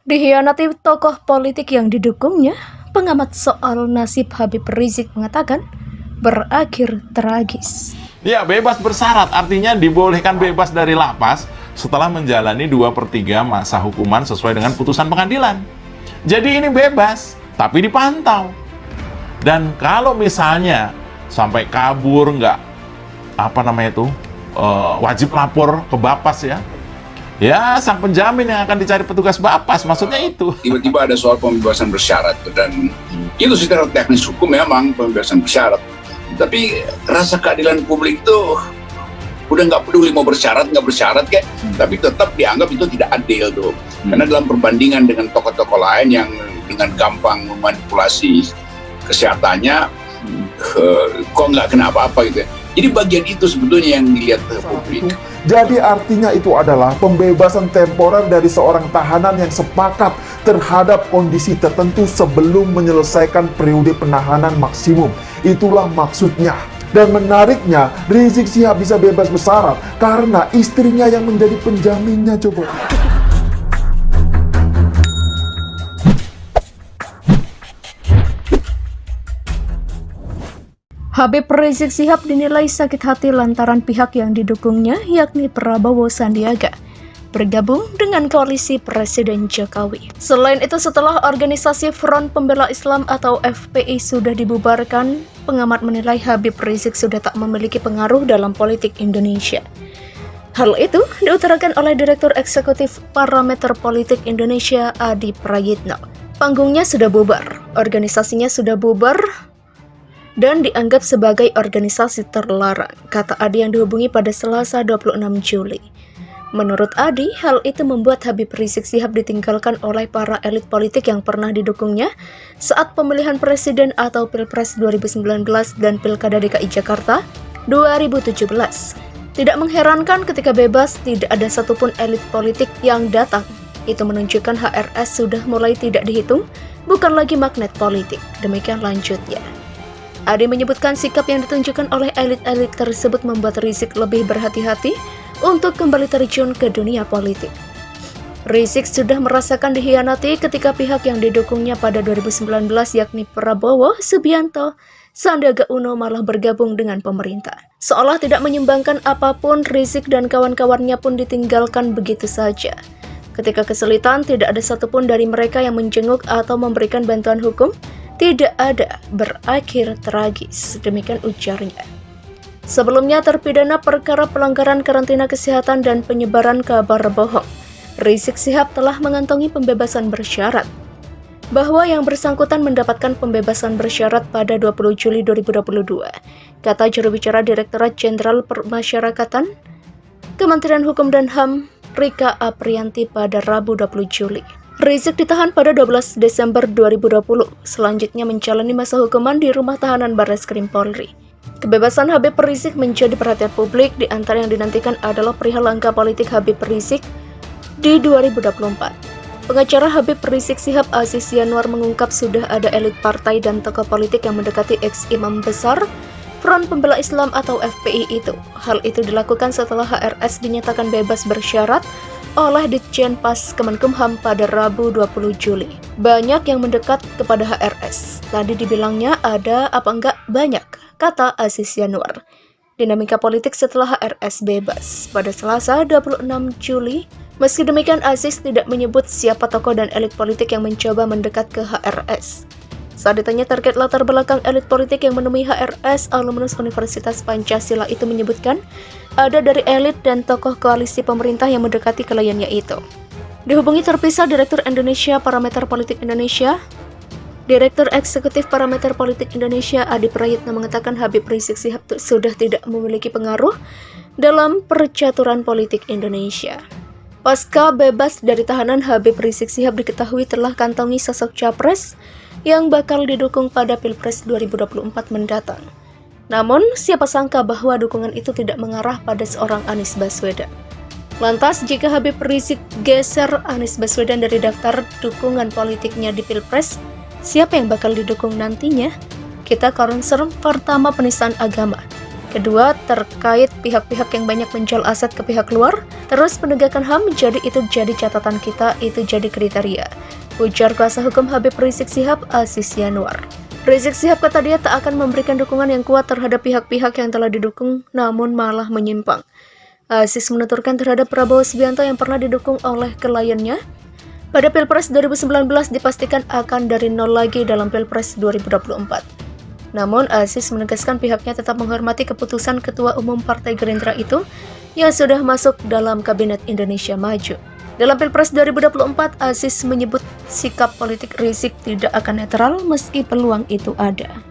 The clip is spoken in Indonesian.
Dikhianati tokoh politik yang didukungnya, pengamat soal nasib Habib Rizik mengatakan berakhir tragis. Ya, bebas bersyarat artinya dibolehkan bebas dari lapas setelah menjalani 2/3 masa hukuman sesuai dengan putusan pengadilan. Jadi ini bebas, tapi dipantau. Dan kalau misalnya sampai kabur wajib lapor ke Bapas ya sang penjamin yang akan dicari petugas Bapas, maksudnya itu. Tiba-tiba ada soal pembebasan bersyarat dan itu secara teknis hukum memang pembebasan bersyarat. Tapi rasa keadilan publik itu udah nggak peduli mau bersyarat nggak bersyarat kayak, tapi tetap dianggap itu tidak adil tuh. Karena dalam perbandingan dengan tokoh-tokoh lain yang dengan gampang memanipulasi kesehatannya, kok nggak kena apa-apa gitu ya. Jadi bagian itu sebetulnya yang dilihat publik. Jadi artinya itu adalah pembebasan temporer dari seorang tahanan yang sepakat terhadap kondisi tertentu sebelum menyelesaikan periode penahanan maksimum. Itulah maksudnya. Dan menariknya, Rizik Syihab bisa bebas bersyarat karena istrinya yang menjadi penjaminnya, coba. Habib Rizik Syihab dinilai sakit hati lantaran pihak yang didukungnya, yakni Prabowo Sandiaga, bergabung dengan koalisi Presiden Jokowi. Selain itu, setelah organisasi Front Pembela Islam atau FPI sudah dibubarkan, pengamat menilai Habib Rizik sudah tak memiliki pengaruh dalam politik Indonesia. Hal itu diutarakan oleh Direktur Eksekutif Parameter Politik Indonesia, Adi Prayitno. Panggungnya sudah bubar, organisasinya sudah bubar, dan dianggap sebagai organisasi terlarang, kata Adi yang dihubungi pada Selasa 26 Juli. Menurut Adi, hal itu membuat Habib Rizik Syihab ditinggalkan oleh para elit politik yang pernah didukungnya saat pemilihan presiden atau Pilpres 2019 dan Pilkada DKI Jakarta 2017. Tidak mengherankan ketika bebas, tidak ada satupun elit politik yang datang. Itu menunjukkan HRS sudah mulai tidak dihitung, bukan lagi magnet politik. Demikian lanjutnya. Adi menyebutkan sikap yang ditunjukkan oleh elit-elit tersebut membuat Rizik lebih berhati-hati untuk kembali terjun ke dunia politik. Rizik sudah merasakan dikhianati ketika pihak yang didukungnya pada 2019 yakni Prabowo Subianto, Sandiaga Uno malah bergabung dengan pemerintah. Seolah tidak menyumbangkan apapun, Rizik dan kawan-kawannya pun ditinggalkan begitu saja. Ketika kesulitan, tidak ada satupun dari mereka yang menjenguk atau memberikan bantuan hukum. Tidak ada, berakhir tragis, demikian ujarnya. Sebelumnya terpidana perkara pelanggaran karantina kesehatan dan penyebaran kabar bohong, Rizik Syihab telah mengantongi pembebasan bersyarat. Bahwa yang bersangkutan mendapatkan pembebasan bersyarat pada 20 Juli 2022, kata juru bicara Direktorat Jenderal Permasyarakatan Kementerian Hukum dan HAM, Rika Aprianti pada Rabu 20 Juli. Rizik ditahan pada 12 Desember 2020, selanjutnya menjalani masa hukuman di rumah tahanan Barreskrim Polri. Kebebasan Habib Rizik menjadi perhatian publik, di antara yang dinantikan adalah perihal langkah politik Habib Rizik di 2024. Pengacara Habib Rizik Syihab Aziz Yanuar mengungkap sudah ada elit partai dan tokoh politik yang mendekati ex-imam besar Front Pembela Islam atau FPI itu. Hal itu dilakukan setelah HRS dinyatakan bebas bersyarat oleh Ditjen Pas Kemenkumham pada Rabu 20 Juli. Banyak yang mendekat kepada HRS. Tadi dibilangnya ada apa enggak banyak, kata Aziz Yanuar. Dinamika politik setelah HRS bebas pada Selasa 26 Juli. Meski demikian, Aziz tidak menyebut siapa tokoh dan elit politik yang mencoba mendekat ke HRS. Saat ditanya terkait latar belakang elit politik yang menemui HRS, alumnus Universitas Pancasila itu menyebutkan ada dari elit dan tokoh koalisi pemerintah yang mendekati kliennya itu. Dihubungi terpisah Direktur Indonesia Parameter Politik Indonesia, Direktur Eksekutif Parameter Politik Indonesia Adi Prayitno mengatakan Habib Rizik Syihab sudah tidak memiliki pengaruh dalam percaturan politik Indonesia. Pasca bebas dari tahanan, Habib Rizik Syihab diketahui telah kantongi sosok capres yang bakal didukung pada Pilpres 2024 mendatang. Namun, siapa sangka bahwa dukungan itu tidak mengarah pada seorang Anies Baswedan. Lantas, jika Habib Rizik geser Anies Baswedan dari daftar dukungan politiknya di Pilpres, siapa yang bakal didukung nantinya? Kita concern pertama penistaan agama. Kedua, terkait pihak-pihak yang banyak menjual aset ke pihak luar. Terus penegakan HAM, jadi itu jadi catatan kita, itu jadi kriteria. Ujar kuasa hukum Habib Rizik Syihab, Aziz Yanuar. Rizik Syihab kata dia tak akan memberikan dukungan yang kuat terhadap pihak-pihak yang telah didukung, namun malah menyimpang. Aziz menuturkan terhadap Prabowo Subianto yang pernah didukung oleh kliennya pada Pilpres 2019 dipastikan akan dari nol lagi dalam Pilpres 2024. Namun, Aziz menegaskan pihaknya tetap menghormati keputusan Ketua Umum Partai Gerindra itu yang sudah masuk dalam Kabinet Indonesia Maju. Dalam Pilpres 2024, Aziz menyebut sikap politik Rizik tidak akan netral meski peluang itu ada.